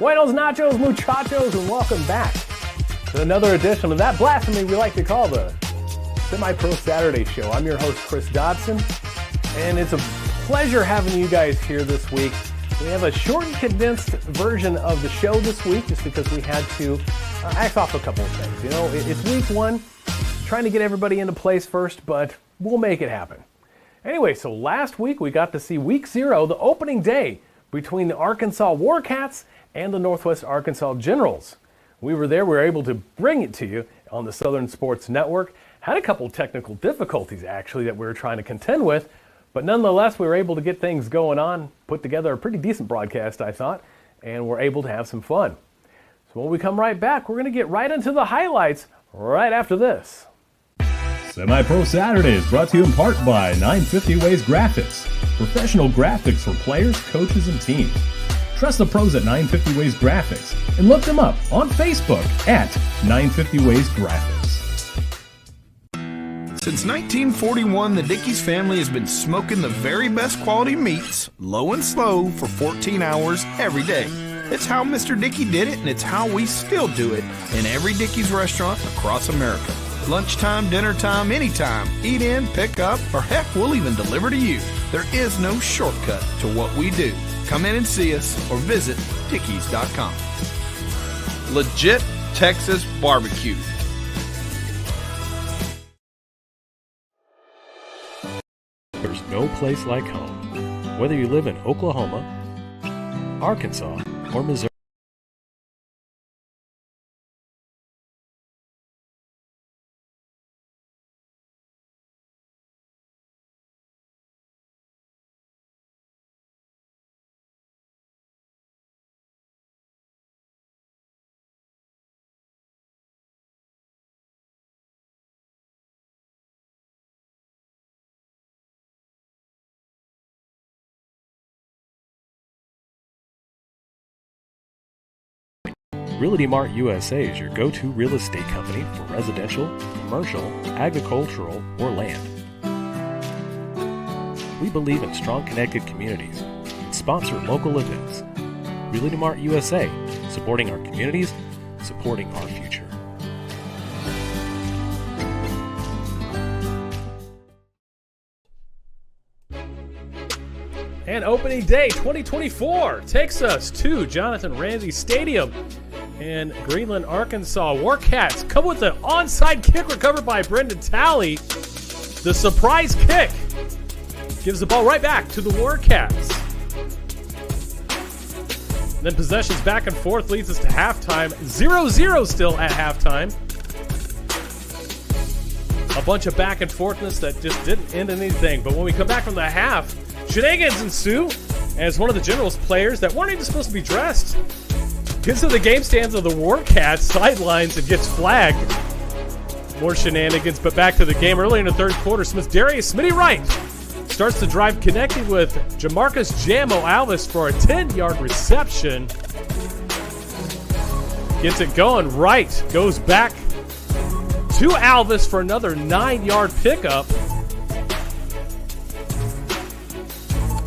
Buenos nachos, muchachos, and welcome back to another edition of that blasphemy we like to call the Semipro Saturday Show. I'm your host, Chris Dodson, and it's a pleasure having you guys here this week. We have a short and condensed version of the show this week just because we had to act off a couple of things. You know, it's week one, trying to get everybody into place first, but we'll make it happen. Anyway, so last week we got to see week 0, the opening day between the Arkansas Warcats and the Northwest Arkansas Generals. We were there, we were able to bring it to you on the Southern Sports Network. Had a couple technical difficulties actually that we were trying to contend with, but nonetheless we were able to get things going on, put together a pretty decent broadcast I thought, and we're able to have some fun. So when we come right back, we're going to get right into the highlights right after this. Semipro Saturday is brought to you in part by 950 Ways Graphics, professional graphics for players, coaches, and teams. Trust the pros at 950 Ways Graphics and look them up on Facebook at 950 Ways Graphics. Since 1941, the Dickey's family has been smoking the very best quality meats, low and slow, for 14 hours every day. It's how Mr. Dickey did it, and it's how we still do it in every Dickey's restaurant across America. Lunchtime, dinner time, anytime. Eat in, pick up, or heck, we'll even deliver to you. There is no shortcut to what we do. Come in and see us or visit Dickies.com. Legit Texas barbecue. There's no place like home. Whether you live in Oklahoma, Arkansas, or Missouri. Realty Mart USA is your go-to real estate company for residential, commercial, agricultural, or land. We believe in strong connected communities and sponsor local events. Realty Mart USA, supporting our communities, supporting our future. And opening day 2024 takes us to Jonathan Ramsey Stadium in Greenland, Arkansas. Warcats come with an onside kick recovered by Brendan Talley. The surprise kick gives the ball right back to the Warcats. And then possessions back and forth leads us to halftime. 0-0 still at halftime. A bunch of back and forthness that just didn't end in anything. But when we come back from the half, shenanigans ensue as one of the Generals players that weren't even supposed to be dressed gets to the game stands of the Warcats sidelines and gets flagged. More shenanigans, but back to the game. Early in the third quarter, Darius Smitty Wright starts the drive, connecting with Jamarcus Jamo Alvis for a 10-yard reception. Gets it going. Wright goes back to Alvis for another 9-yard pickup.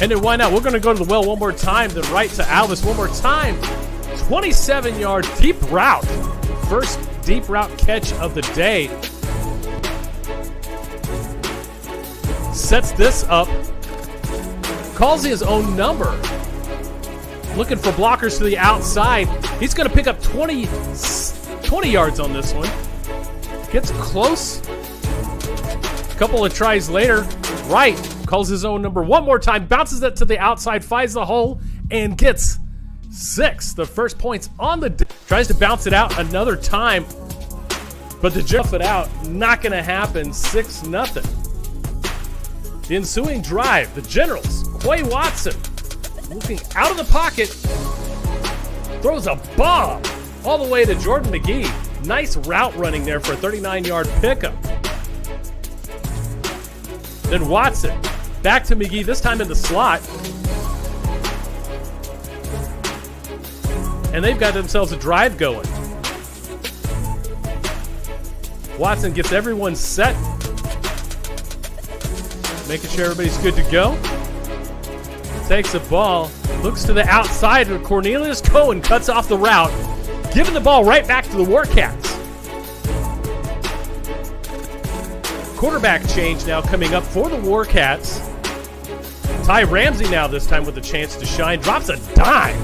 And then why not? We're going to go to the well one more time, then right to Alvis one more time. 27-yard deep route. First deep route catch of the day. Sets this up. Calls his own number. Looking for blockers to the outside. He's going to pick up 20 yards on this one. Gets close. A couple of tries later, Wright calls his own number one more time, bounces it to the outside, finds the hole, and gets 6. The first points on the tries to bounce it out another time, but the jump it out, not going to happen. 6-0. The ensuing drive, the Generals, Quay Watson, looking out of the pocket, throws a bomb all the way to Jordan McGee. Nice route running there for a 39-yard pickup. Then Watson, back to McGee, this time in the slot. And they've got themselves a drive going. Watson gets everyone set, making sure everybody's good to go. Takes the ball, looks to the outside, and Cornelius Cohen cuts off the route, giving the ball right back to the Warcats. Quarterback change now coming up for the Warcats. Ty Ramsey now this time with a chance to shine. Drops a dime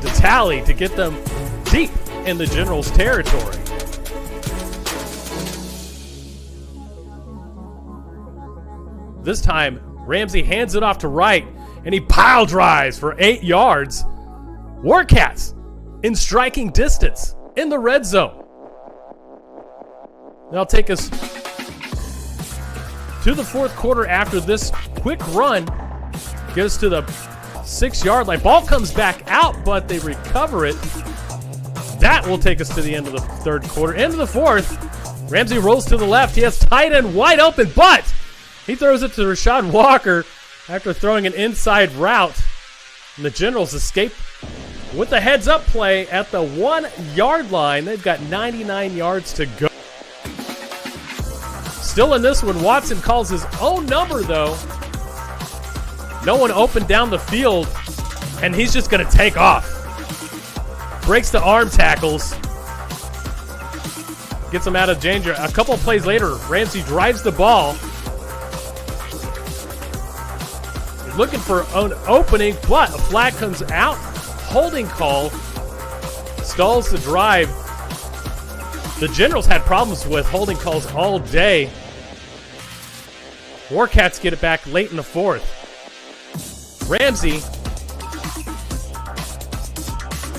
to Tally to get them deep in the Generals' territory. This time, Ramsey hands it off to Wright, and he pile drives for 8 yards. Warcats in striking distance in the red zone. That'll take us to the fourth quarter after this quick run. Get us to the 6-yard line. Ball comes back out, but they recover it. That will take us to the end of the third quarter. End of the fourth. Ramsey rolls to the left. He has tight end wide open, but he throws it to Rashad Walker after throwing an inside route. And the Generals escape with the heads-up play at the 1-yard line. They've got 99 yards to go. Still in this one, Watson calls his own number, though. No one open down the field, and he's just going to take off. Breaks the arm tackles. Gets him out of danger. A couple of plays later, Ramsey drives the ball. He's looking for an opening, but a flag comes out. Holding call stalls the drive. The Generals had problems with holding calls all day. Warcats get it back late in the fourth. Ramsey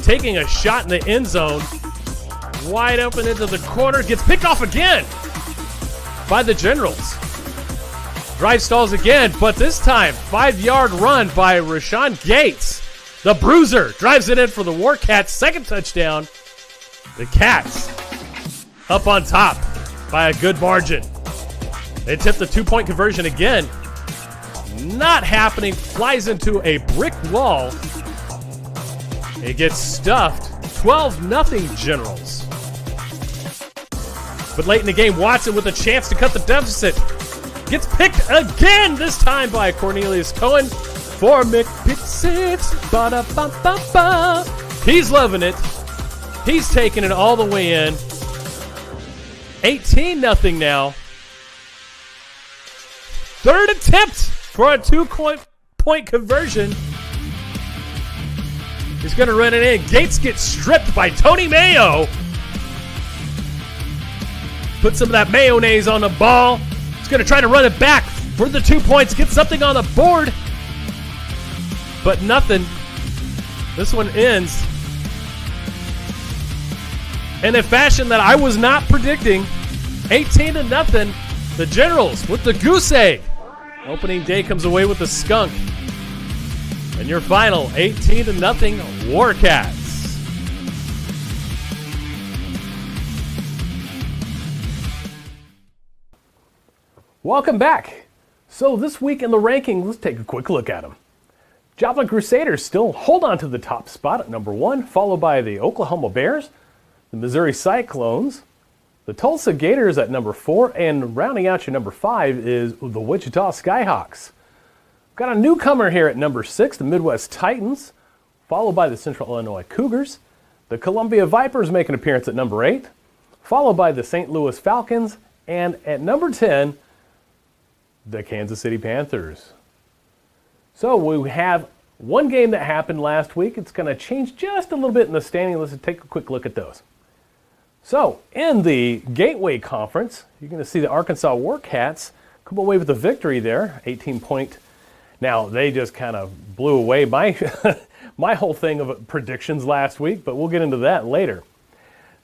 taking a shot in the end zone. Wide open into the corner. Gets picked off again by the Generals. Drive stalls again, but this time 5-yard run by Rashawn Gates. The Bruiser drives it in for the Warcats. Second touchdown. The Cats up on top by a good margin. They attempt the 2-point conversion again. Not happening. Flies into a brick wall. It gets stuffed. 12-0 Generals. But late in the game, Watson with a chance to cut the deficit. Gets picked again, this time by Cornelius Cohen for McPitt6. Ba-da-ba-ba-ba. He's loving it. He's taking it all the way in. 18-0 now. Third attempt for a 2-point conversion. He's going to run it in. Gates gets stripped by Tony Mayo. Put some of that mayonnaise on the ball. He's going to try to run it back for the 2 points. Get something on the board. But nothing. This one ends in a fashion that I was not predicting. 18-0. The Generals with the goose egg. Opening day comes away with the skunk. And your final 18-0 Warcats. Welcome back. So this week in the rankings, let's take a quick look at them. Joplin Crusaders still hold on to the top spot at number 1, followed by the Oklahoma Bears, the Missouri Cyclones, the Tulsa Gators at number 4, and rounding out your number 5 is the Wichita Skyhawks. Got a newcomer here at number 6, the Midwest Titans, followed by the Central Illinois Cougars. The Columbia Vipers make an appearance at number 8, followed by the St. Louis Falcons, and at number 10, the Kansas City Panthers. So we have one game that happened last week. It's going to change just a little bit in the standing. Let's take a quick look at those. So, in the Gateway Conference, you're going to see the Arkansas Wildcats come away with a victory there, 18-point. Now, they just kind of blew away my, my whole thing of predictions last week, but we'll get into that later.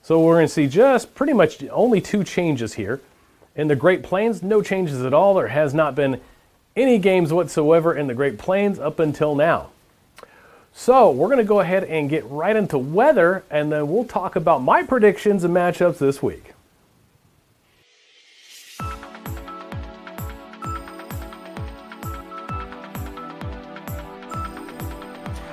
So we're going to see just pretty much only 2 changes here. In the Great Plains, no changes at all. There has not been any games whatsoever in the Great Plains up until now. So we're going to go ahead and get right into weather, and then we'll talk about my predictions and matchups this week.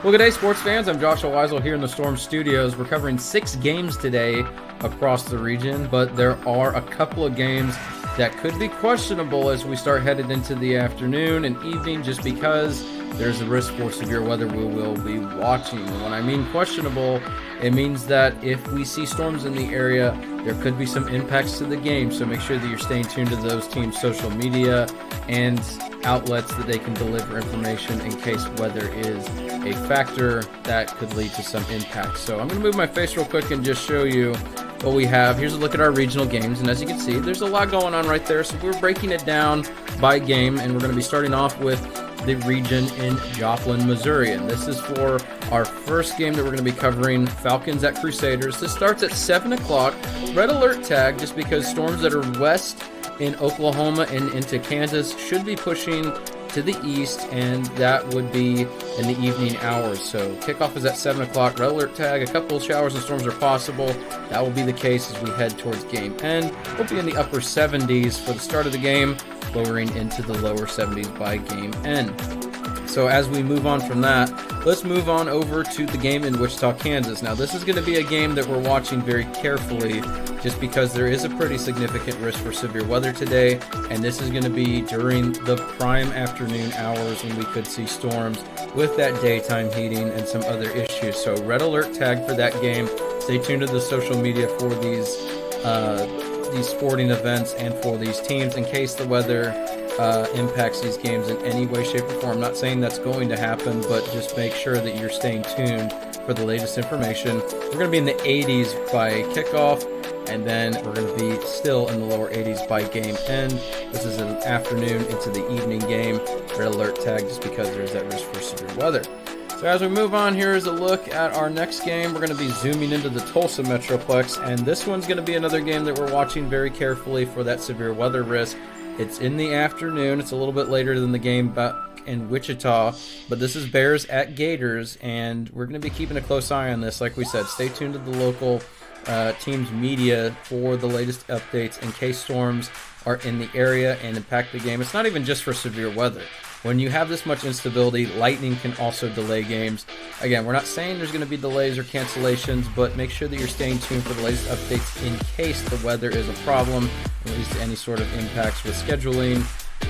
Well, good day, sports fans. I'm Joshua Weisel here in the Storm Studios. We're covering 6 games today across the region, but there are a couple of games that could be questionable as we start headed into the afternoon and evening, just because there's a risk for severe weather we will be watching. And when I mean questionable, it means that if we see storms in the area, there could be some impacts to the game. So make sure that you're staying tuned to those teams' social media and outlets that they can deliver information in case weather is a factor that could lead to some impact. So I'm going to move my face real quick and just show you what we have. Here's a look at our regional games, and as you can see, there's a lot going on right there. So we're breaking it down by game, and we're going to be starting off with the region in Joplin, Missouri. And this is for our first game that we're going to be covering, Falcons at Crusaders. This starts at 7 o'clock. Red alert tag, just because storms that are west in Oklahoma and into Kansas should be pushing to the east, and that would be in the evening hours. So kickoff is at 7 o'clock. Red alert tag, a couple of showers and storms are possible. That will be the case as we head towards game end. We'll be in the upper 70s for the start of the game, lowering into the lower 70s by game end. So as we move on from that, let's move on over to the game in Wichita, Kansas. Now, this is going to be a game that we're watching very carefully, just because there is a pretty significant risk for severe weather today, and this is going to be during the prime afternoon hours when we could see storms with that daytime heating and some other issues. So red alert tag for that game. Stay tuned to the social media for these sporting events and for these teams in case the weather impacts these games in any way, shape, or form. I'm not saying that's going to happen, but just make sure that you're staying tuned for the latest information. We're going to be in the 80s by kickoff, and then we're going to be still in the lower 80s by game end. This is an afternoon into the evening game. Red alert tag, just because there's that risk for severe weather. So as we move on, here is a look at our next game. We're going to be zooming into the Tulsa Metroplex, and this one's going to be another game that we're watching very carefully for that severe weather risk. It's in the afternoon. It's a little bit later than the game back in Wichita, but this is Bears at Gators, and we're going to be keeping a close eye on this. Like we said, stay tuned to the local team's media for the latest updates in case storms are in the area and impact the game. It's not even just for severe weather. When you have this much instability, lightning can also delay games. Again, we're not saying there's going to be delays or cancellations, but make sure that you're staying tuned for the latest updates in case the weather is a problem, or at least any sort of impacts with scheduling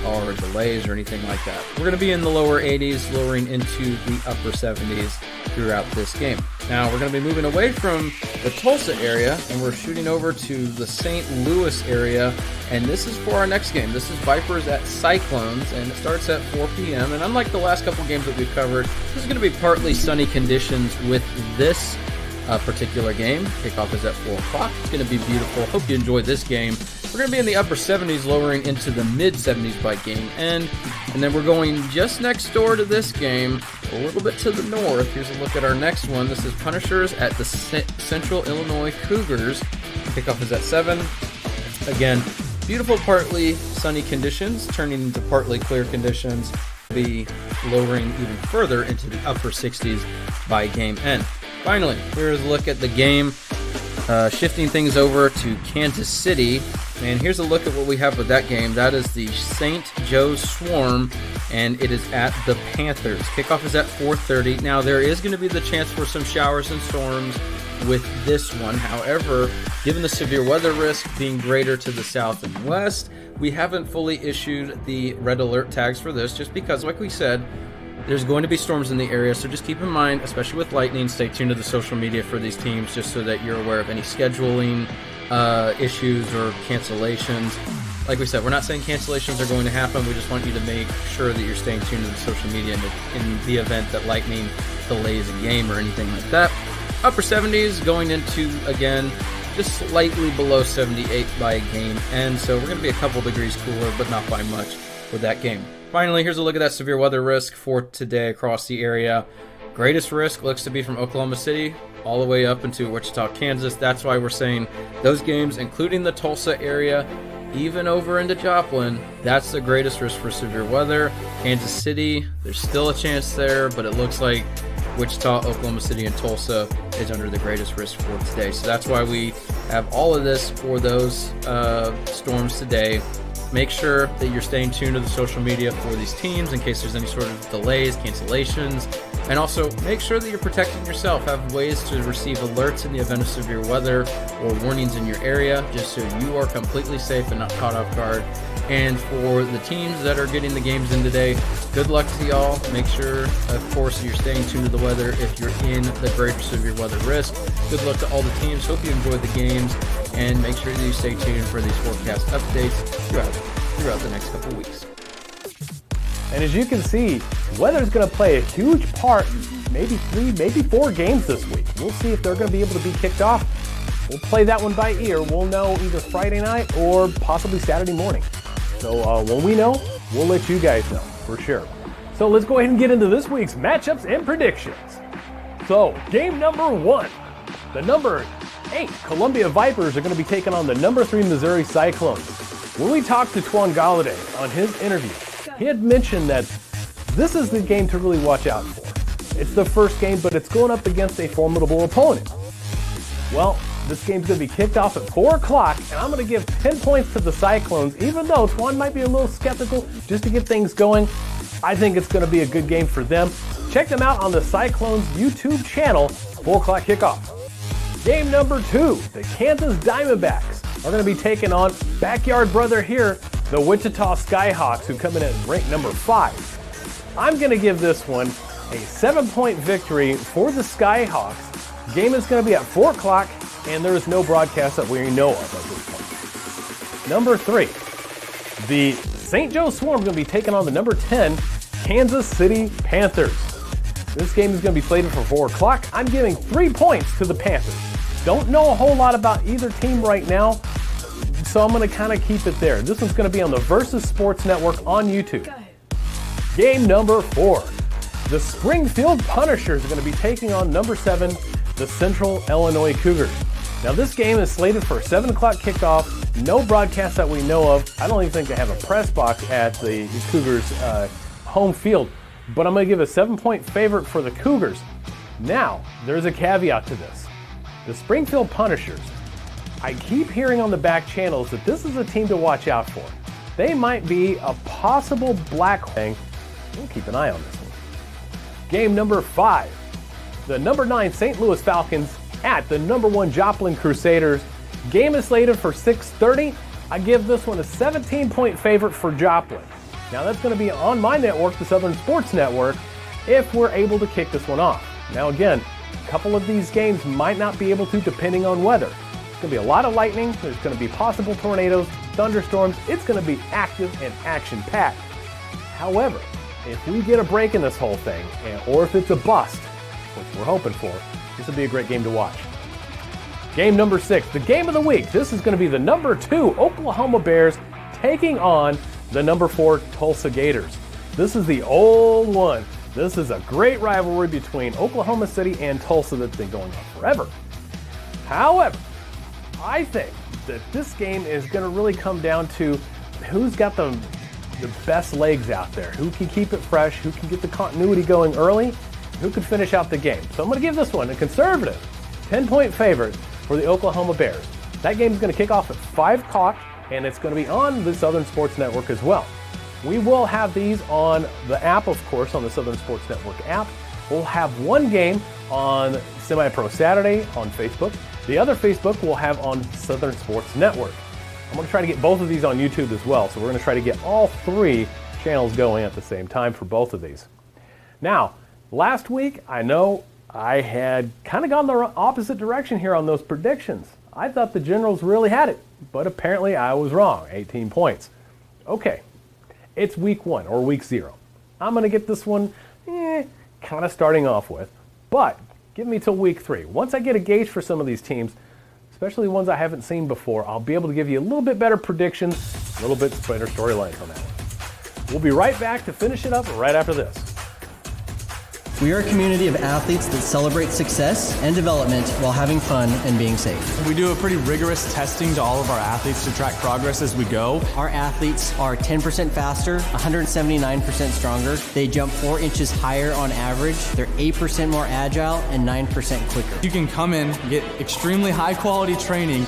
or delays or anything like that. We're going to be in the lower 80s, lowering into the upper 70s throughout this game. Now, we're going to be moving away from the Tulsa area, and we're shooting over to the St. Louis area, and this is for our next game. This is Vipers at Cyclones, and it starts at 4 p.m., and unlike the last couple games that we've covered, this is going to be partly sunny conditions with this particular game. Kickoff is at 4 o'clock. It's going to be beautiful. Hope you enjoy this game. We're going to be in the upper 70s, lowering into the mid 70s by game end. And then we're going just next door to this game, a little bit to the north. Here's a look at our next one. This is Punishers at the Central Illinois Cougars. Kickoff is at 7. Again, beautiful partly sunny conditions, turning into partly clear conditions. Be lowering even further into the upper 60s by game end. Finally, here's a look at the game, shifting things over to Kansas City. And here's a look at what we have with that game. That is the St. Joe's Swarm, and it is at the Panthers. Kickoff is at 4:30. Now, there is going to be the chance for some showers and storms with this one. However, given the severe weather risk being greater to the south and west, we haven't fully issued the red alert tags for this, just because, like we said, there's going to be storms in the area. So just keep in mind, especially with lightning, stay tuned to the social media for these teams, just so that you're aware of any scheduling issues or cancellations. Like we said, we're not saying cancellations are going to happen. We just want you to make sure that you're staying tuned to the social media in the event that lightning delays a game or anything like that. Upper 70s going into, again, just slightly below 78 by game end, so we're going to be a couple degrees cooler, but not by much with that game. Finally, here's a look at that severe weather risk for today across the area. Greatest risk looks to be from Oklahoma City all the way up into Wichita, Kansas. That's why we're saying those games, including the Tulsa area, even over into Joplin, that's the greatest risk for severe weather. Kansas City, there's still a chance there, but it looks like Wichita, Oklahoma City, and Tulsa is under the greatest risk for today. So that's why we have all of this for those storms today. Make sure that you're staying tuned to the social media for these teams in case there's any sort of delays, cancellations, and also make sure that you're protecting yourself. Have ways to receive alerts in the event of severe weather or warnings in your area, just so you are completely safe and not caught off guard. And for the teams that are getting the games in today, good luck to y'all. Make sure, of course, you're staying tuned to the weather if you're in the greater severe weather risk. Good luck to all the teams. Hope you enjoyed the games, and make sure that you stay tuned for these forecast updates throughout the next couple weeks. And as you can see, weather's going to play a huge part, maybe 3, maybe 4 games this week. We'll see if they're going to be able to be kicked off. We'll play that one by ear. We'll know either Friday night or possibly Saturday morning. So when we know, we'll let you guys know for sure. So let's go ahead and get into this week's matchups and predictions. So game number 1, the number 8 Columbia Vipers are going to be taking on the number 3 Missouri Cyclones. When we talked to Twan Galladay on his interview, he had mentioned that this is the game to really watch out for. It's the first game, but it's going up against a formidable opponent. Well, this game's going to be kicked off at 4 o'clock, and I'm going to give 10 points to the Cyclones, even though Twan might be a little skeptical just to get things going. I think it's going to be a good game for them. Check them out on the Cyclones YouTube channel, 4 o'clock kickoff. Game number 2, the Kansas Diamondbacks are going to be taking on backyard brother here, the Wichita Skyhawks, who come in at rank number 5. I'm going to give this one a 7-point victory for the Skyhawks. Game is going to be at 4 o'clock, and there is no broadcast that we know of at this point. Number 3, the St. Joe Swarm are going to be taking on the number 10 Kansas City Panthers. This game is going to be slated for 4 o'clock. I'm giving 3 points to the Panthers. Don't know a whole lot about either team right now, so I'm going to kind of keep it there. This one's going to be on the Versus Sports Network on YouTube. Game number 4, the Springfield Punishers are going to be taking on number 7, the Central Illinois Cougars. Now this game is slated for a 7 o'clock kickoff. No broadcast that we know of. I don't even think they have a press box at the Cougars home field, but I'm going to give a 7-point favorite for the Cougars. Now, there's a caveat to this. The Springfield Punishers, I keep hearing on the back channels that this is a team to watch out for. They might be a possible black thing. We'll keep an eye on this one. Game number 5. The number 9 St. Louis Falcons at the number 1 Joplin Crusaders. Game is slated for 6:30. I give this one a 17-point favorite for Joplin. Now that's going to be on my network, the Southern Sports Network, if we're able to kick this one off. Now again, a couple of these games might not be able to depending on weather. There's going to be a lot of lightning. There's going to be possible tornadoes, thunderstorms. It's going to be active and action-packed. However, if we get a break in this whole thing, or if it's a bust, which we're hoping for, this will be a great game to watch. Game number 6, the game of the week. This is going to be the number 2 Oklahoma Bears taking on the number 4 Tulsa Gators. This is the old one. This is a great rivalry between Oklahoma City and Tulsa that's been going on forever. However, I think that this game is going to really come down to who's got the best legs out there, who can keep it fresh, who can get the continuity going early, who can finish out the game. So I'm going to give this one a conservative 10-point favorite for the Oklahoma Bears. That game is going to kick off at 5 o'clock, and it's going to be on the Southern Sports Network as well. We will have these on the app, of course, on the Southern Sports Network app. We'll have one game on Semipro Saturday on Facebook. The other Facebook we'll have on Southern Sports Network. I'm going to try to get both of these on YouTube as well, so we're going to try to get all 3 channels going at the same time for both of these. Now, last week, I know I had kind of gone the opposite direction here on those predictions. I thought the Generals really had it, but apparently I was wrong, 18 points. Okay, it's week 1 or week 0. I'm going to get this one kind of starting off with, but give me till week 3. Once I get a gauge for some of these teams, especially ones I haven't seen before. I'll be able to give you a little bit better predictions, a little bit better storylines on that one. We'll be right back to finish it up right after this. We are a community of athletes that celebrate success and development while having fun and being safe. We do a pretty rigorous testing to all of our athletes to track progress as we go. Our athletes are 10% faster, 179% stronger. They jump 4 inches higher on average. They're 8% more agile and 9% quicker. You can come in, get extremely high quality training.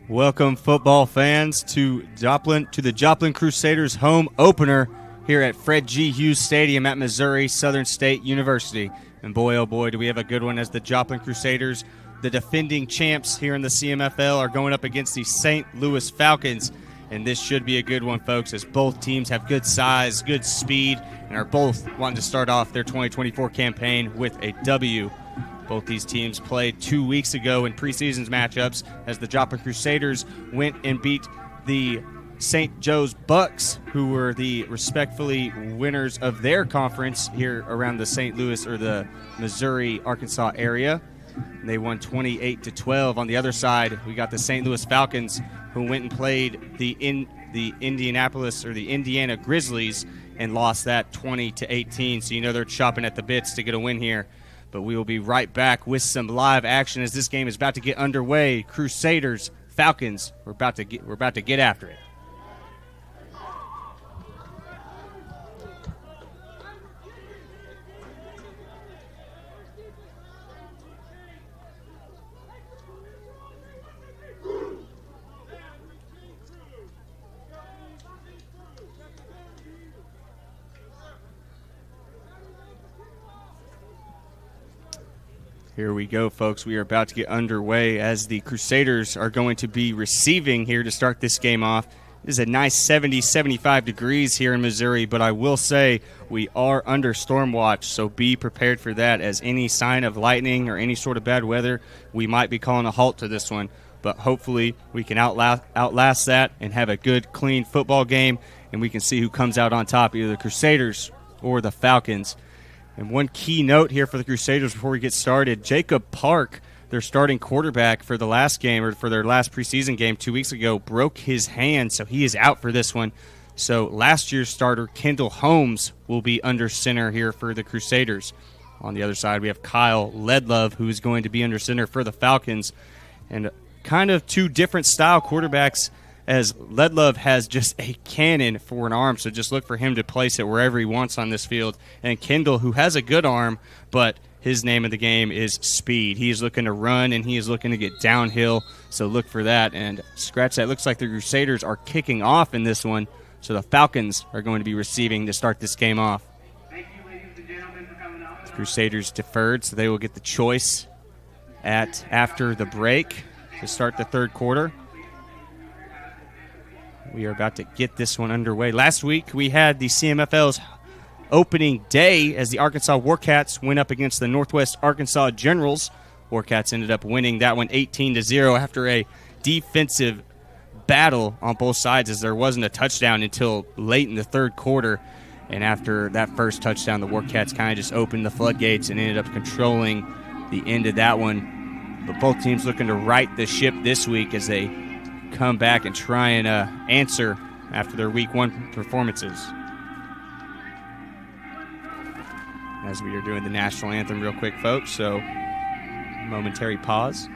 Welcome, football fans, to the Joplin Crusaders home opener here at Fred G. Hughes Stadium at Missouri Southern State University. And boy, oh boy, do we have a good one, as the Joplin Crusaders, the defending champs here in the CMFL, are going up against the St. Louis Falcons. And this should be a good one, folks, as both teams have good size, good speed, and are both wanting to start off their 2024 campaign with a W. Both these teams played 2 weeks ago in preseason matchups, as the Joplin Crusaders went and beat the St. Joe's Bucks, who were the respectfully winners of their conference here around the St. Louis or the Missouri-Arkansas area. And they won 28-12. On the other side, we got the St. Louis Falcons, who went and played the Indiana Grizzlies and lost that 20-18. So you know they're chopping at the bits to get a win here. But we will be right back with some live action as this game is about to get underway. Crusaders, Falcons, we're about to get after it. Here we go, folks. We are about to get underway as the Crusaders are going to be receiving here to start this game off. It is a nice 70-75 degrees here in Missouri, but I will say we are under storm watch, so be prepared for that, as any sign of lightning or any sort of bad weather, we might be calling a halt to this one. But hopefully we can outlast that and have a good, clean football game, and we can see who comes out on top, either the Crusaders or the Falcons. And one key note here for the Crusaders before we get started, Jacob Park, their starting quarterback for the last game, or for their last preseason game 2 weeks ago, broke his hand, so he is out for this one. So last year's starter, Kendall Holmes, will be under center here for the Crusaders. On the other side, we have Kyle Ledlove, who is going to be under center for the Falcons. And kind of two different style quarterbacks, as Ledlove has just a cannon for an arm, so just look for him to place it wherever he wants on this field. And Kendall, who has a good arm, but his name of the game is speed. He is looking to run, and he is looking to get downhill, so look for that. And scratch that, looks like the Crusaders are kicking off in this one, so the Falcons are going to be receiving to start this game off. Thank you, ladies and gentlemen, for coming out. The Crusaders deferred, so they will get the choice after the break to start the third quarter. We are about to get this one underway. Last week, we had the CMFL's opening day as the Arkansas Warcats went up against the Northwest Arkansas Generals. Warcats ended up winning that one 18-0 after a defensive battle on both sides, as there wasn't a touchdown until late in the third quarter. And after that first touchdown, the Warcats kind of just opened the floodgates and ended up controlling the end of that one. But both teams looking to right the ship this week as they come back and try and answer after their week one performances. As we are doing the national anthem real quick, folks, so momentary pause.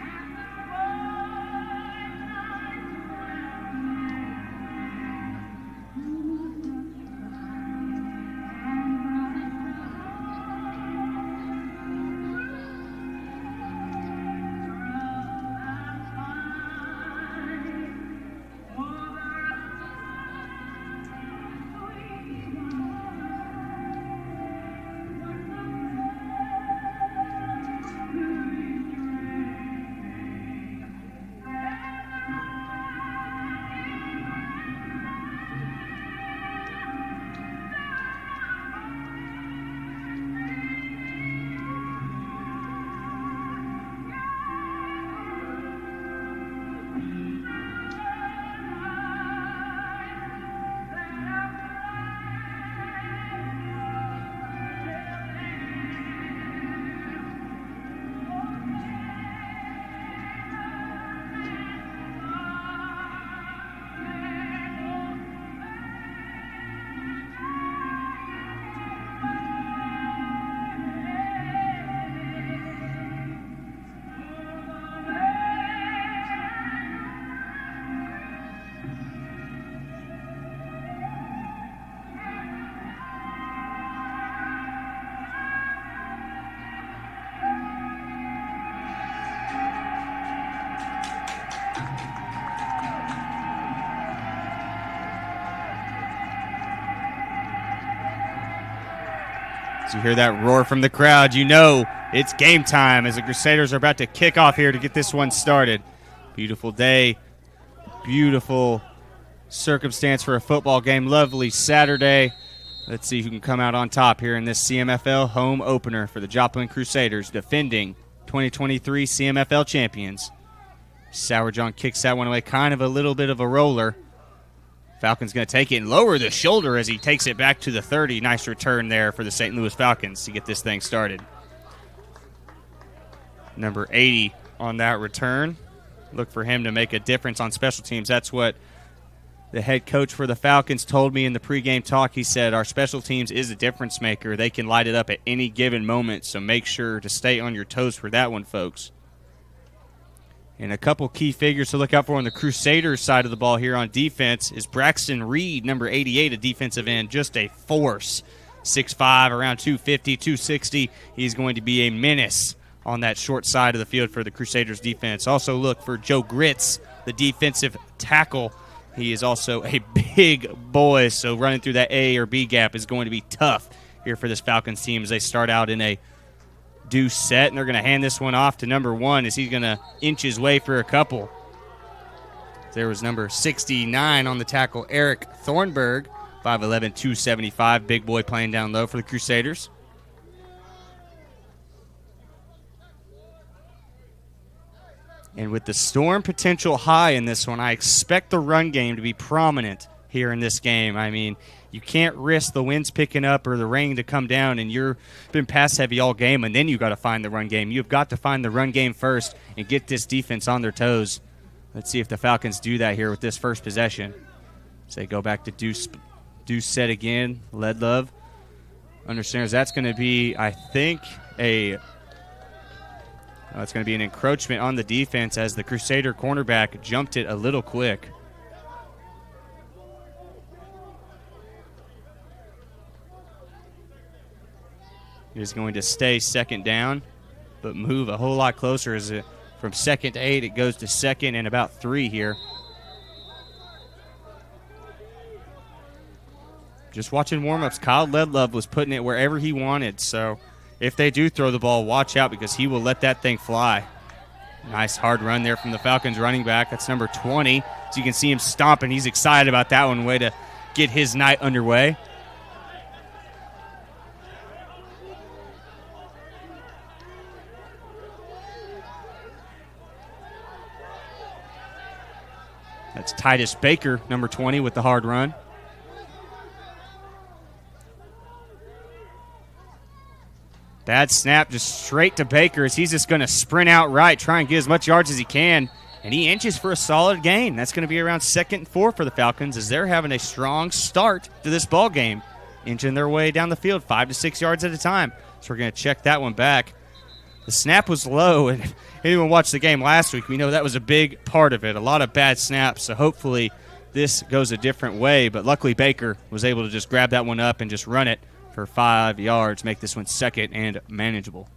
As you hear that roar from the crowd, you know it's game time as the Crusaders are about to kick off here to get this one started. Beautiful day, beautiful circumstance for a football game. Lovely Saturday. Let's see who can come out on top here in this CMFL home opener for the Joplin Crusaders, defending 2023 CMFL champions. Sour John kicks that one away, kind of a little bit of a roller. Falcons going to take it and lower the shoulder as he takes it back to the 30. Nice return there for the St. Louis Falcons to get this thing started. Number 80 on that return. Look for him to make a difference on special teams. That's what the head coach for the Falcons told me in the pregame talk. He said, our special teams is a difference maker. They can light it up at any given moment, so make sure to stay on your toes for that one, folks. And a couple key figures to look out for on the Crusaders side of the ball here on defense is Braxton Reed, number 88, a defensive end, just a force. 6'5", around 250, 260. He's going to be a menace on that short side of the field for the Crusaders defense. Also look for Joe Gritz, the defensive tackle. He is also a big boy, so running through that A or B gap is going to be tough here for this Falcons team as they start out in a deuce set, and they're going to hand this one off to number 1 as he's going to inch his way for a couple. There was number 69 on the tackle, Eric Thornburg, 5'11", 275, big boy playing down low for the Crusaders. And with the storm potential high in this one, I expect the run game to be prominent here in this game. I mean, you can't risk the winds picking up or the rain to come down, and you've been pass heavy all game, and then you've got to find the run game. You've got to find the run game first and get this defense on their toes. Let's see if the Falcons do that here with this first possession. So they go back to deuce set again. Lead Love understands that's going to be, I think, it's going to be an encroachment on the defense as the Crusader cornerback jumped it a little quick. It is going to stay second down, but move a whole lot closer as from 2nd to 8, it goes to 2nd and about 3 here. Just watching warm-ups, Kyle Ledlove was putting it wherever he wanted, so if they do throw the ball, watch out because he will let that thing fly. Nice hard run there from the Falcons running back. That's number 20. So you can see him stomping. He's excited about that one. Way to get his night underway. That's Titus Baker, number 20, with the hard run. Bad snap just straight to Baker as he's just going to sprint out right, try and get as much yards as he can, and he inches for a solid gain. That's going to be around 2nd and 4 for the Falcons as they're having a strong start to this ball game, inching their way down the field 5 to 6 yards at a time. So we're going to check that one back. The snap was low, and if anyone watched the game last week, we know that was a big part of it. A lot of bad snaps, so hopefully this goes a different way. But luckily Baker was able to just grab that one up and just run it for 5 yards, make this one 2nd and manageable.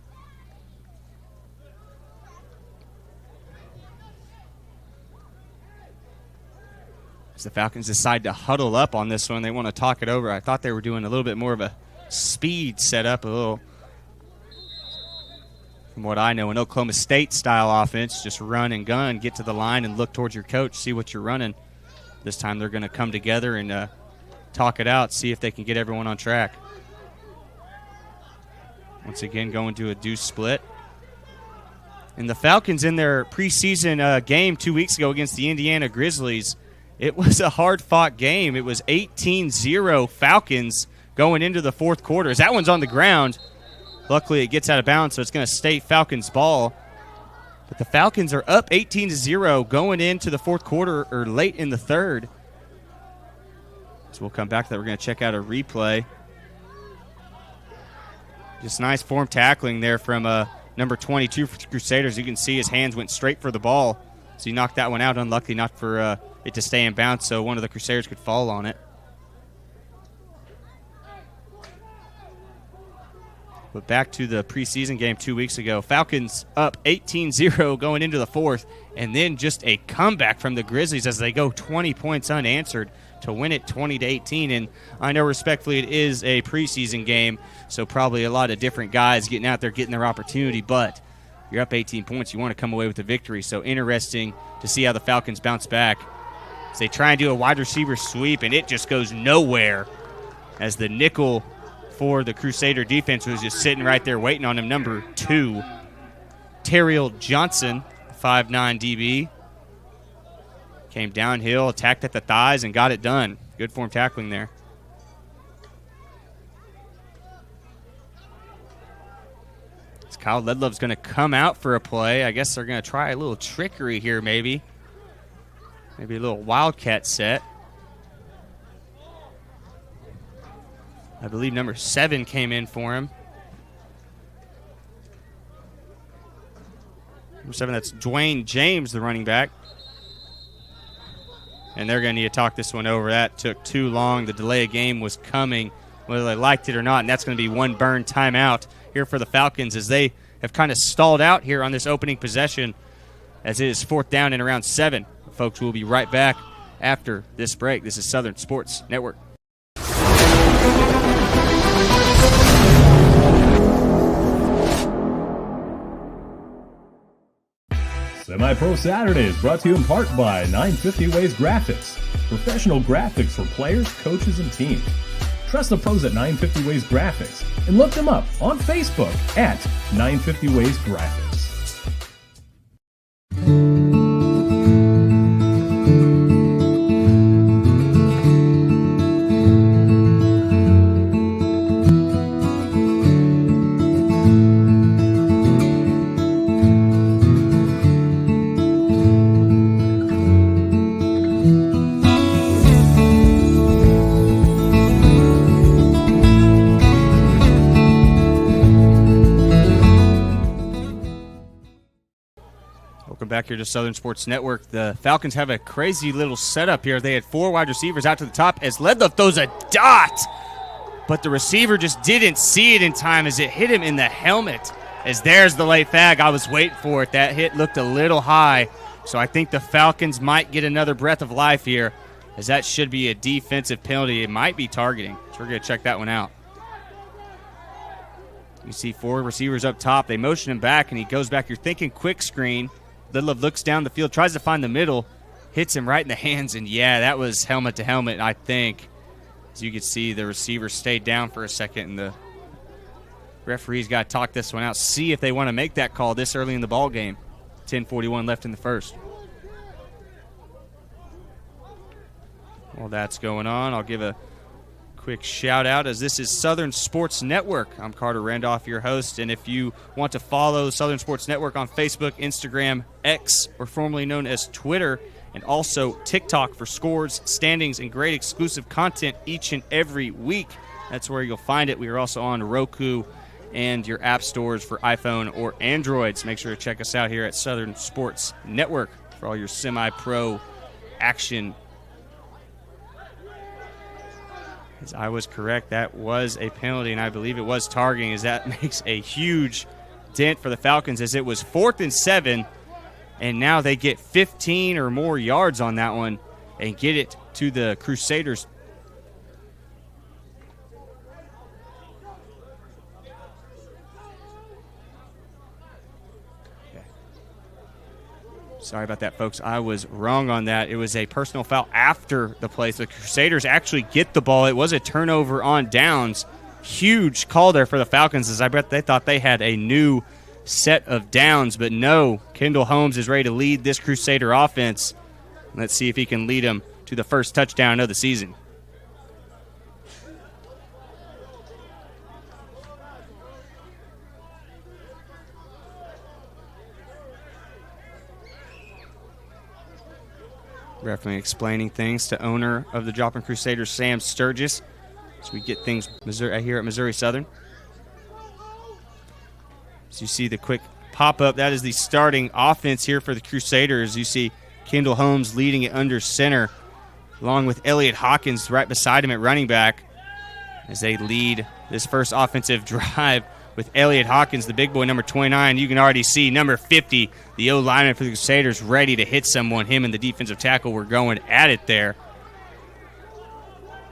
As the Falcons decide to huddle up on this one, they want to talk it over. I thought they were doing a little bit more of a speed setup, a little, from what I know, an Oklahoma State-style offense. Just run and gun, get to the line and look towards your coach, see what you're running. This time they're going to come together and talk it out, see if they can get everyone on track. Once again, going to a deuce split. And the Falcons in their preseason game 2 weeks ago against the Indiana Grizzlies, it was a hard-fought game. It was 18-0 Falcons going into the fourth quarter. As that one's on the ground, luckily it gets out of bounds, so it's going to stay Falcons ball. But the Falcons are up 18-0 going into the fourth quarter or late in the third. So we'll come back to that. We're going to check out a replay. Just nice form tackling there from number 22 for the Crusaders. You can see his hands went straight for the ball. So he knocked that one out. Unlucky not for it to stay in bounds so one of the Crusaders could fall on it. But back to the preseason game 2 weeks ago. Falcons up 18-0 going into the fourth. And then just a comeback from the Grizzlies as they go 20 points unanswered. to win it 20-18. And I know respectfully it is a preseason game, so probably a lot of different guys getting out there getting their opportunity, but you're up 18 points. You want to come away with a victory. So interesting to see how the Falcons bounce back as they try and do a wide receiver sweep, and it just goes nowhere as the nickel for the Crusader defense was just sitting right there waiting on him. Number 2, Terriel Johnson, 5'9 DB. Came downhill, attacked at the thighs, and got it done. Good form tackling there. Kyle Ledlove's going to come out for a play. I guess they're going to try a little trickery here maybe. Maybe a little wildcat set. I believe number 7 came in for him. Number 7, that's Dwayne James, the running back. And they're going to need to talk this one over. That took too long. The delay of game was coming, whether they liked it or not, and that's going to be one burn timeout here for the Falcons as they have kind of stalled out here on this opening possession as it is 4th down and around 7. Folks, we'll be right back after this break. This is Southern Sports Network. Semi-Pro Saturday is brought to you in part by 950 Ways Graphics, professional graphics for players, coaches, and teams. Trust the pros at 950 Ways Graphics and look them up on Facebook at 950 Ways Graphics. Back here to Southern Sports Network. The Falcons have a crazy little setup here. They had 4 wide receivers out to the top as Ledlove throws a dot, but the receiver just didn't see it in time as it hit him in the helmet. As there's the late flag. I was waiting for it. That hit looked a little high, so I think the Falcons might get another breath of life here, as that should be a defensive penalty. It might be targeting, so we're going to check that one out. You see 4 receivers up top. They motion him back, and he goes back. You're thinking quick screen. Lidlove looks down the field, tries to find the middle, hits him right in the hands, and yeah, that was helmet to helmet, I think. As you can see, the receiver stayed down for a second, and the referee's got to talk this one out, see if they want to make that call this early in the ball game. 10:41 left in the first. While that's going on, I'll give a quick shout out as this is Southern Sports Network. I'm Carter Randolph, your host, and if you want to follow Southern Sports Network on Facebook, Instagram, X, or formerly known as Twitter, and also TikTok for scores, standings, and great exclusive content each and every week, that's where you'll find it. We are also on Roku and your app stores for iPhone or Android, so make sure to check us out here at Southern Sports Network for all your semi-pro action. As I was correct, that was a penalty, and I believe it was targeting, as that makes a huge dent for the Falcons as it was 4th and 7, and now they get 15 or more yards on that one and get it to the Crusaders. Sorry about that, folks. I was wrong on that. It was a personal foul after the play. So the Crusaders actually get the ball. It was a turnover on downs. Huge call there for the Falcons, as I bet they thought they had a new set of downs. But no, Kendall Holmes is ready to lead this Crusader offense. Let's see if he can lead them to the first touchdown of the season. Definitely explaining things to owner of the Joplin Crusaders, Sam Sturgis, as we get things here at Missouri Southern. As you see the quick pop-up, that is the starting offense here for the Crusaders. You see Kendall Holmes leading it under center, along with Elliott Hawkins right beside him at running back, as they lead this first offensive drive with Elliott Hawkins, the big boy, number 29. You can already see number 50, the O-lineman for the Crusaders, ready to hit someone. Him and the defensive tackle were going at it there.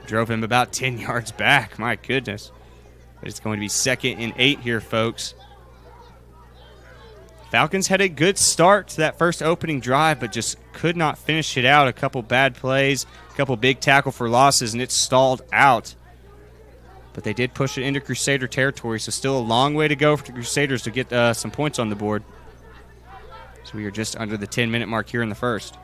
Drove him about 10 yards back. My goodness. But it's going to be 2nd and 8 here, folks. Falcons had a good start to that first opening drive, but just could not finish it out. A couple bad plays, a couple big tackle for losses, and it stalled out. But they did push it into Crusader territory, so still a long way to go for the Crusaders to get some points on the board. So we are just under the 10-minute mark here in the first.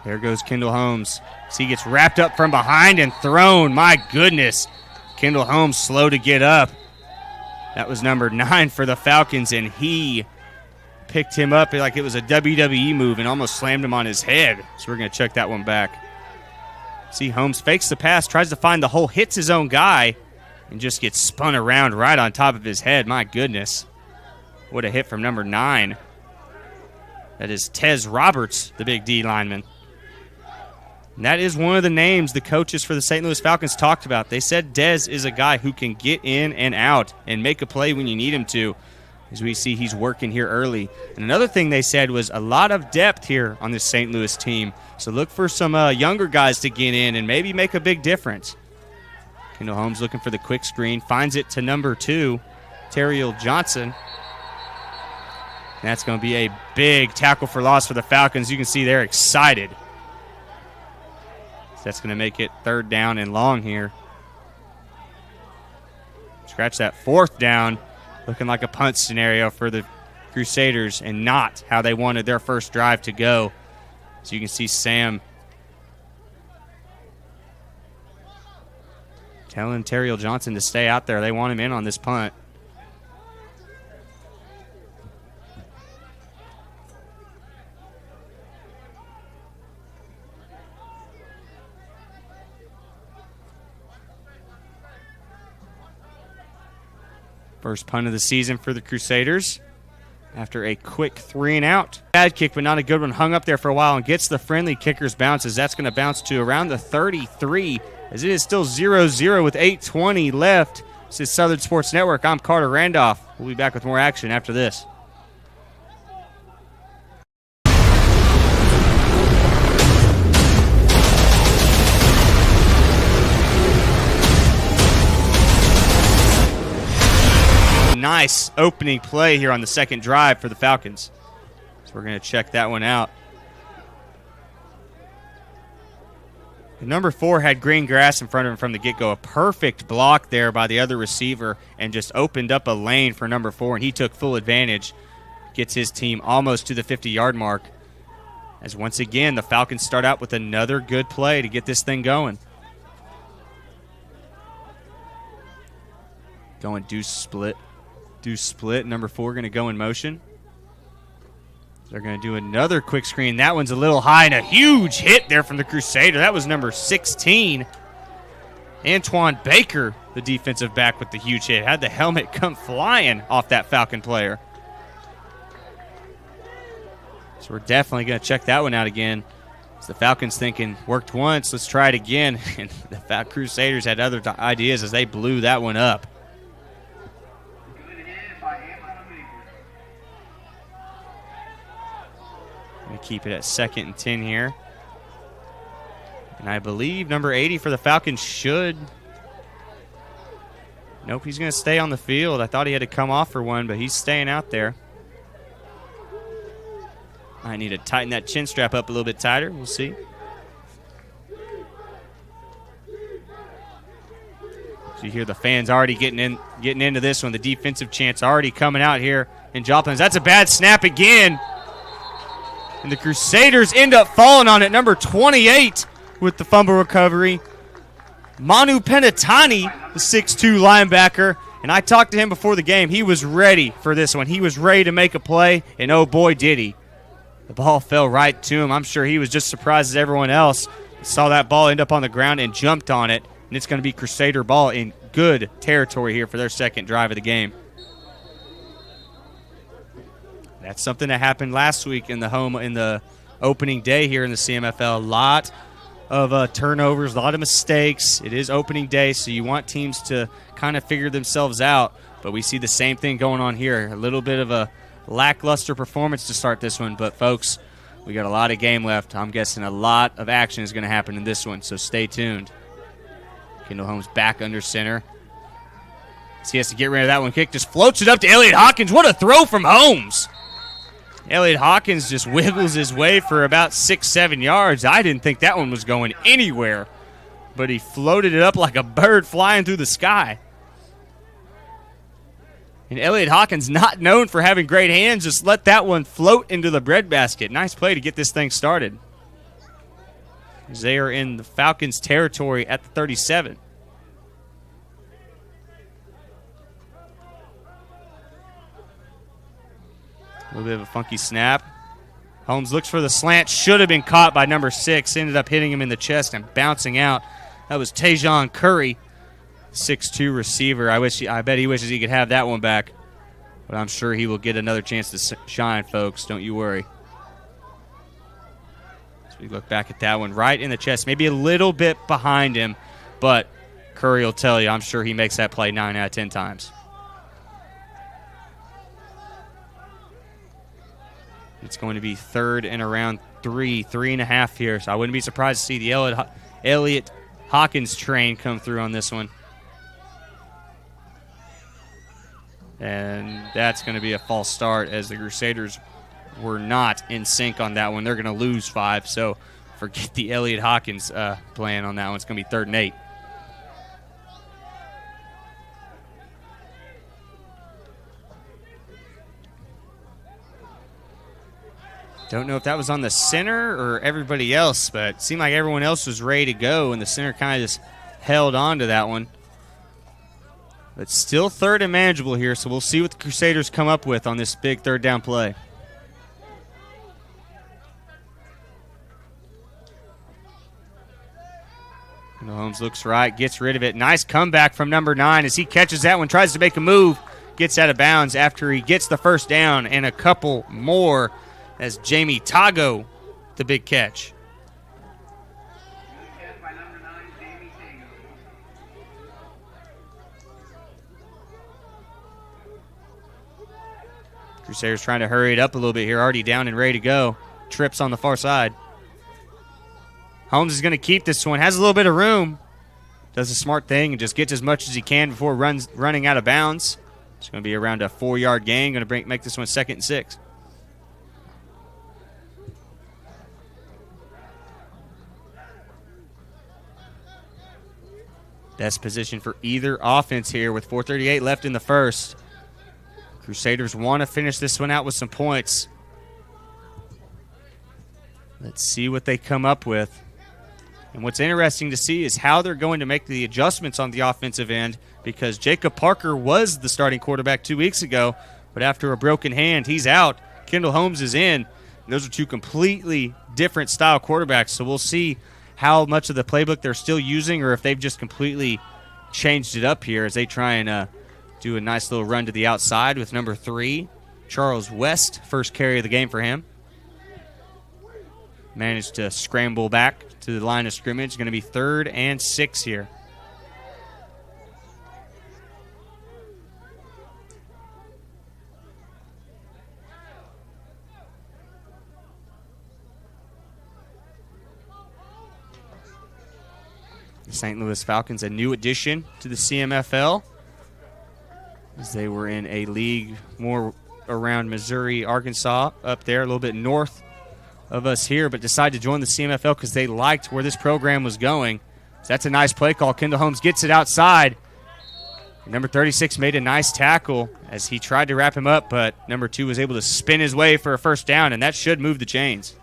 There goes Kendall Holmes. So he gets wrapped up from behind and thrown. My goodness. Kendall Holmes slow to get up. That was number 9 for the Falcons, and he picked him up like it was a WWE move and almost slammed him on his head. So we're going to check that one back. See, Holmes fakes the pass, tries to find the hole, hits his own guy, and just gets spun around right on top of his head. My goodness. What a hit from number 9. That is Tez Roberts, the big D lineman. And that is one of the names the coaches for the St. Louis Falcons talked about. They said Dez is a guy who can get in and out and make a play when you need him to. As we see, he's working here early. And another thing they said was a lot of depth here on this St. Louis team. So look for some younger guys to get in and maybe make a big difference. Kendall Holmes looking for the quick screen. Finds it to number 2, Terriel Johnson. And that's going to be a big tackle for loss for the Falcons. You can see they're excited. That's going to make it 3rd down and long here. Scratch that 4th down. Looking like a punt scenario for the Crusaders and not how they wanted their first drive to go. So you can see Sam telling Terriel Johnson to stay out there. They want him in on this punt. First punt of the season for the Crusaders after a quick 3-and-out. Bad kick, but not a good one. Hung up there for a while and gets the friendly kicker's bounces. That's going to bounce to around the 33 as it is still 0-0 with 8:20 left. This is Southern Sports Network. I'm Carter Randolph. We'll be back with more action after this. Nice opening play here on the second drive for the Falcons. So we're going to check that one out. And number 4 had green grass in front of him from the get-go. A perfect block there by the other receiver and just opened up a lane for number 4, and he took full advantage. Gets his team almost to the 50-yard mark. As once again, the Falcons start out with another good play to get this thing going. Going deuce split. Deuce split. Number 4 going to go in motion. They're going to do another quick screen. That one's a little high and a huge hit there from the Crusader. That was number 16. Antoine Baker, the defensive back with the huge hit. Had the helmet come flying off that Falcon player. So we're definitely going to check that one out again. So the Falcons thinking, worked once, let's try it again. And the Crusaders had other ideas as they blew that one up. Going to keep it at 2nd and 10 here. And I believe number 80 for the Falcons should. Nope, he's going to stay on the field. I thought he had to come off for one, but he's staying out there. I need to tighten that chin strap up a little bit tighter. We'll see. So you hear the fans already getting into this one. The defensive chants already coming out here in Joplin. That's a bad snap again. And the Crusaders end up falling on it. Number 28 with the fumble recovery. Manu Penatani, the 6'2 linebacker. And I talked to him before the game. He was ready for this one. He was ready to make a play, and oh boy, did he. The ball fell right to him. I'm sure he was just surprised as everyone else. Saw that ball end up on the ground and jumped on it. And it's going to be Crusader ball in good territory here for their second drive of the game. That's something that happened last week in the opening day here in the CMFL. A lot of turnovers, a lot of mistakes. It is opening day, so you want teams to kind of figure themselves out. But we see the same thing going on here. A little bit of a lackluster performance to start this one. But, folks, we got a lot of game left. I'm guessing a lot of action is going to happen in this one, so stay tuned. Kendall Holmes back under center. So he has to get rid of that one. Kick just floats it up to Elliott Hawkins. What a throw from Holmes. Elliott Hawkins just wiggles his way for about 6-7 yards. I didn't think that one was going anywhere, but he floated it up like a bird flying through the sky. And Elliott Hawkins, not known for having great hands, just let that one float into the breadbasket. Nice play to get this thing started. They are in the Falcons' territory at the 37. A little bit of a funky snap. Holmes looks for the slant. Should have been caught by number 6. Ended up hitting him in the chest and bouncing out. That was Tajon Curry, 6'2" receiver. I bet he wishes he could have that one back. But I'm sure he will get another chance to shine, folks. Don't you worry. So we look back at that one. Right in the chest. Maybe a little bit behind him. But Curry will tell you, I'm sure he makes that play 9 out of 10 times. It's going to be third and around 3.5 here. So I wouldn't be surprised to see the Elliott Hawkins train come through on this one. And that's going to be a false start as the Crusaders were not in sync on that one. They're going to lose 5. So forget the Elliott Hawkins plan on that one. It's going to be 3rd and 8. Don't know if that was on the center or everybody else, but it seemed like everyone else was ready to go, and the center kind of just held on to that one. But still 3rd and manageable here, so we'll see what the Crusaders come up with on this big 3rd down play. And Holmes looks right, gets rid of it. Nice comeback from number 9 as he catches that one, tries to make a move, gets out of bounds after he gets the 1st down and a couple more. As Jamie Tago, the big catch. Crusaders trying to hurry it up a little bit here. Already down and ready to go. Trips on the far side. Holmes is going to keep this one. Has a little bit of room. Does a smart thing and just gets as much as he can before running out of bounds. It's going to be around a 4-yard gain. Going to make this one 2nd and 6. Best position for either offense here with 4:38 left in the first. Crusaders want to finish this one out with some points. Let's see what they come up with. And what's interesting to see is how they're going to make the adjustments on the offensive end, because Jacob Parker was the starting quarterback 2 weeks ago, but after a broken hand, he's out. Kendall Holmes is in. And those are 2 completely different style quarterbacks, so we'll see how much of the playbook they're still using or if they've just completely changed it up here as they try and do a nice little run to the outside with number 3, Charles West, first carry of the game for him. Managed to scramble back to the line of scrimmage. Going to be 3rd and 6 here. The St. Louis Falcons, a new addition to the CMFL, as they were in a league more around Missouri, Arkansas, up there, a little bit north of us here, but decided to join the CMFL because they liked where this program was going. So that's a nice play call. Kendall Holmes gets it outside. Number 36 made a nice tackle as he tried to wrap him up, but number 2 was able to spin his way for a 1st down, and that should move the chains.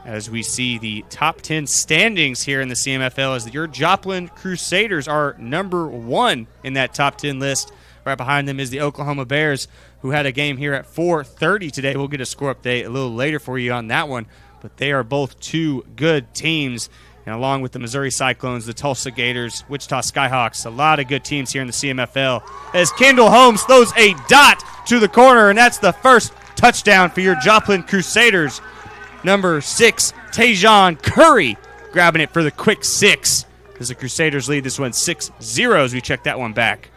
As we see the top 10 standings here in the CMFL, as your Joplin Crusaders are number 1 in that top 10 list. Right behind them is the Oklahoma Bears, who had a game here at 4:30 today. We'll get a score update a little later for you on that one. But they are both 2 good teams. And along with the Missouri Cyclones, the Tulsa Gators, Wichita Skyhawks, a lot of good teams here in the CMFL. As Kendall Holmes throws a dot to the corner, and that's the first touchdown for your Joplin Crusaders. Number 6, Tajon Curry, grabbing it for the quick 6. as the Crusaders lead this one 6-0 as we check that one back.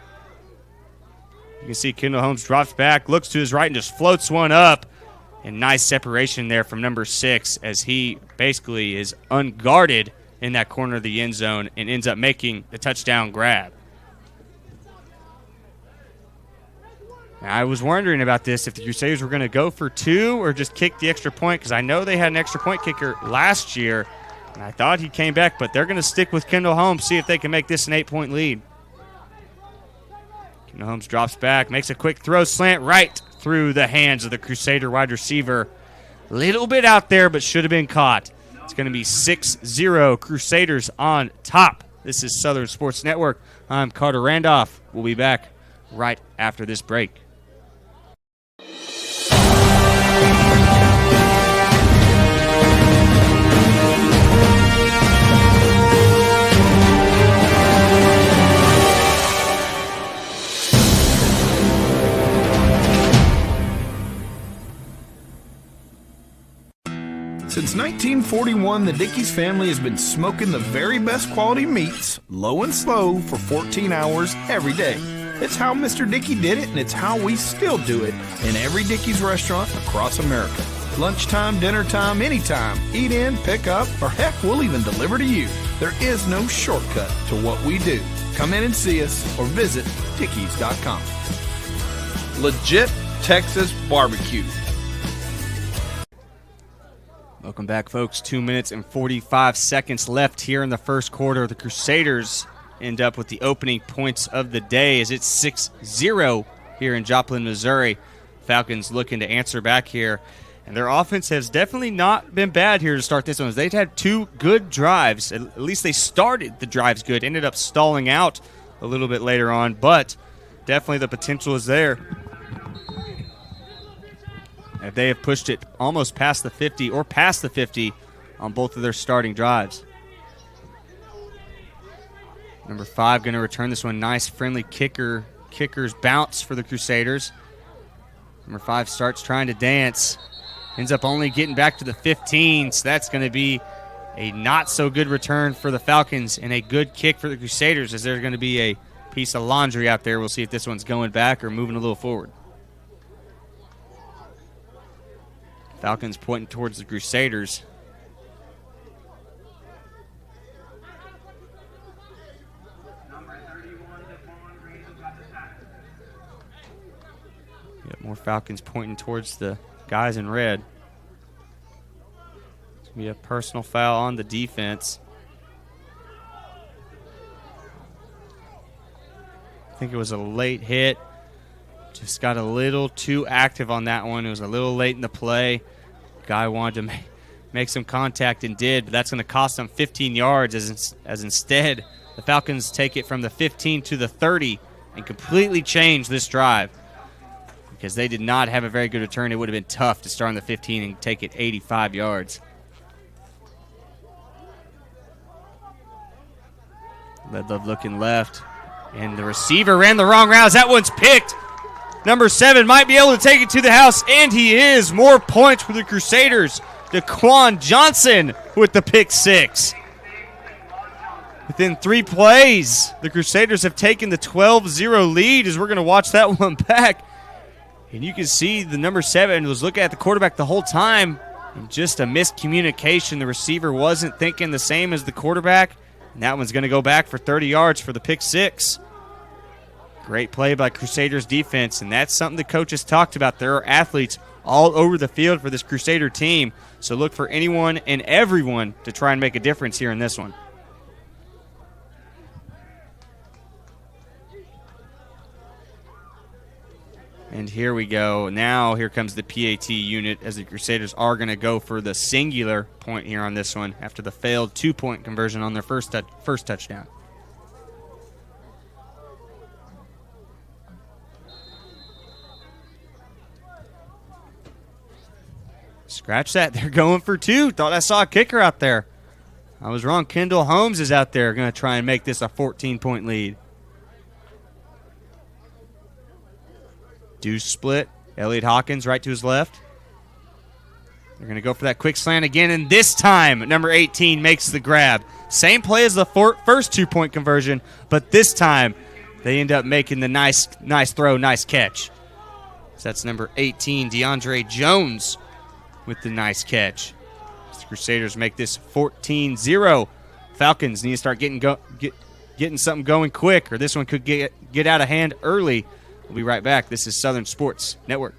You can see Kendall Holmes drops back, looks to his right, and just floats one up. And nice separation there from number 6 as he basically is unguarded in that corner of the end zone and ends up making the touchdown grab. Now, I was wondering about this, if the Crusaders were going to go for 2 or just kick the extra point, because I know they had an extra point kicker last year, and I thought he came back, but they're going to stick with Kendall Holmes, see if they can make this an 8-point lead. Kendall Holmes drops back, makes a quick throw, slant right through the hands of the Crusader wide receiver. A little bit out there, but should have been caught. It's going to be 6-0 Crusaders on top. This is Southern Sports Network. I'm Carter Randolph. We'll be back right after this break. Since 1941, the Dickey's family has been smoking the very best quality meats, low and slow, for 14 hours every day. It's how Mr. Dickey did it, and it's how we still do it in every Dickey's restaurant across America. Lunchtime, dinner time, anytime. Eat in, pick up, or heck, we'll even deliver to you. There is no shortcut to what we do. Come in and see us or visit Dickeys.com. Legit Texas barbecue. Welcome back, folks. 2 minutes and 45 seconds left here in the first quarter. The Crusaders end up with the opening points of the day as it's 6-0 here in Joplin, Missouri. Falcons looking to answer back here. And their offense has definitely not been bad here to start this one. They've had 2 good drives. At least they started the drives good. Ended up stalling out a little bit later on. But definitely the potential is there. And they have pushed it almost past the 50 or past the 50 on both of their starting drives. Number 5 going to return this one. Nice, friendly kicker's bounce for the Crusaders. Number 5 starts trying to dance. Ends up only getting back to the 15, so that's going to be a not-so-good return for the Falcons and a good kick for the Crusaders, as there's going to be a piece of laundry out there. We'll see if this one's going back or moving a little forward. Falcons pointing towards the Crusaders. Yep, more Falcons pointing towards the guys in red. It's going to be a personal foul on the defense. I think it was a late hit. Just got a little too active on that one. It was a little late in the play. Guy wanted to make some contact and did, but that's going to cost them 15 yards as instead the Falcons take it from the 15 to the 30 and completely change this drive because they did not have a very good return. It would have been tough to start on the 15 and take it 85 yards. Led Love looking left, and the receiver ran the wrong route. That one's picked. Number 7 might be able to take it to the house, and he is. More points for the Crusaders. DeQuan Johnson with the pick 6. Within 3 plays, the Crusaders have taken the 12-0 lead as we're going to watch that one back. And you can see the number 7 was looking at the quarterback the whole time, and just a miscommunication. The receiver wasn't thinking the same as the quarterback, and that one's going to go back for 30 yards for the pick 6. Great play by Crusaders defense, and that's something the coaches talked about. There are athletes all over the field for this Crusader team, so look for anyone and everyone to try and make a difference here in this one. And here we go. Now here comes the PAT unit as the Crusaders are going to go for the singular point here on this one after the failed 2-point conversion on their first touchdown. Scratch that. They're going for 2. Thought I saw a kicker out there. I was wrong. Kendall Holmes is out there going to try and make this a 14-point lead. Deuce split. Elliott Hawkins right to his left. They're going to go for that quick slant again, and this time, number 18 makes the grab. Same play as the first 2-point conversion, but this time they end up making the nice throw, nice catch. So that's number 18, DeAndre Jones, with the nice catch. The Crusaders make this 14-0. Falcons need to start getting something going quick, or this one could get out of hand early. We'll be right back. This is Southern Sports Network.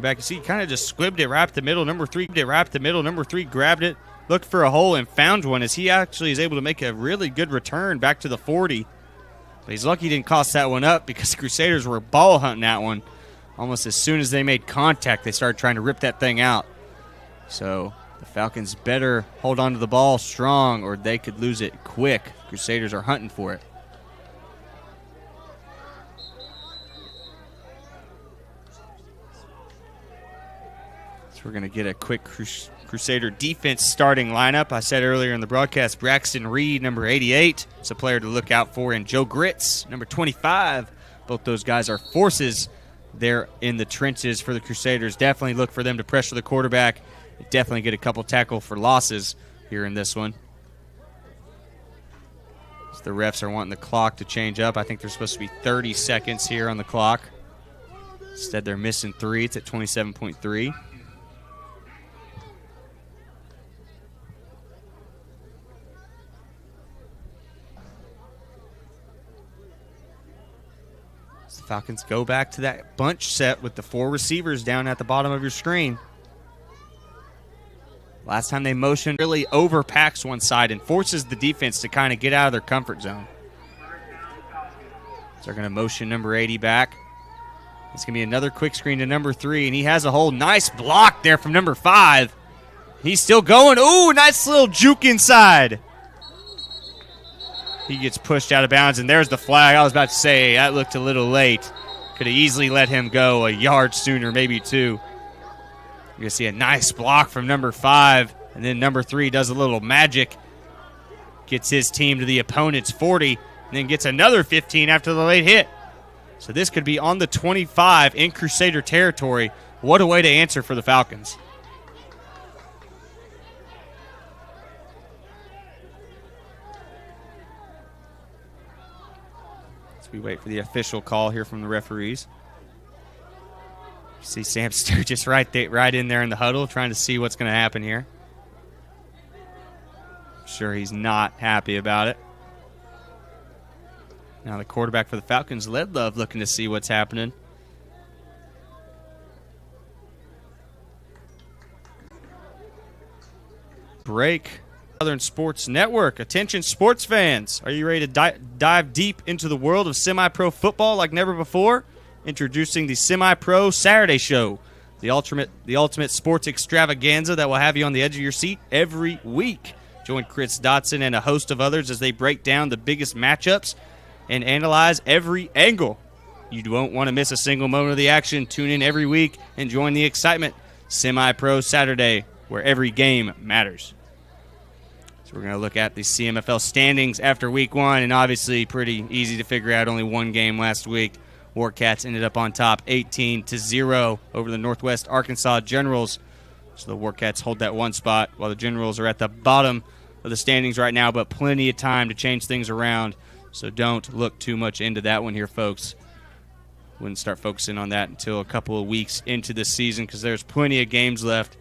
Back, you see, he kind of just squibbed it right up the middle. Number three grabbed it, looked for a hole, and found one as he actually is able to make a really good return back to the 40. But he's lucky he didn't cost that one up because the Crusaders were ball hunting that one. Almost as soon as they made contact, they started trying to rip that thing out. So the Falcons better hold on to the ball strong or they could lose it quick. Crusaders are hunting for it. We're going to get a quick Crusader defense starting lineup. I said earlier in the broadcast, Braxton Reed, number 88, is a player to look out for, and Joe Gritz, number 25. Both those guys are forces there in the trenches for the Crusaders. Definitely look for them to pressure the quarterback. Definitely get a couple tackle for losses here in this one. So the refs are wanting the clock to change up. I think there's supposed to be 30 seconds here on the clock. Instead, they're missing 3. It's at 27.3. Falcons go back to that bunch set with the 4 receivers down at the bottom of your screen. Last time they motioned, really overpacks one side and forces the defense to kind of get out of their comfort zone. So they're going to motion number 80 back. It's going to be another quick screen to number 3, and he has a whole nice block there from number 5. He's still going. Ooh, nice little juke inside. He gets pushed out of bounds, and there's the flag. I was about to say, that looked a little late. Could have easily let him go a yard sooner, maybe 2. You're going to see a nice block from number 5, and then number 3 does a little magic. Gets his team to the opponent's 40, and then gets another 15 after the late hit. So this could be on the 25 in Crusader territory. What a way to answer for the Falcons. We wait for the official call here from the referees. You see Sam Sturgis right in there in the huddle trying to see what's going to happen here. I'm sure he's not happy about it. Now the quarterback for the Falcons, Ledlove, looking to see what's happening. Break. Southern Sports Network. Attention sports fans. Are you ready to dive deep into the world of semi-pro football like never before? Introducing the Semi-Pro Saturday Show, the ultimate sports extravaganza that will have you on the edge of your seat every week. Join Chris Dotson and a host of others as they break down the biggest matchups and analyze every angle. You won't want to miss a single moment of the action. Tune in every week and join the excitement. Semi-Pro Saturday, where every game matters. So we're going to look at the CMFL standings after week 1, and obviously pretty easy to figure out. Only one game last week. Warcats ended up on top 18-0 over the Northwest Arkansas Generals. So the Warcats hold that one spot while the Generals are at the bottom of the standings right now, but plenty of time to change things around. So don't look too much into that one here, folks. Wouldn't start focusing on that until a couple of weeks into the season because there's plenty of games left.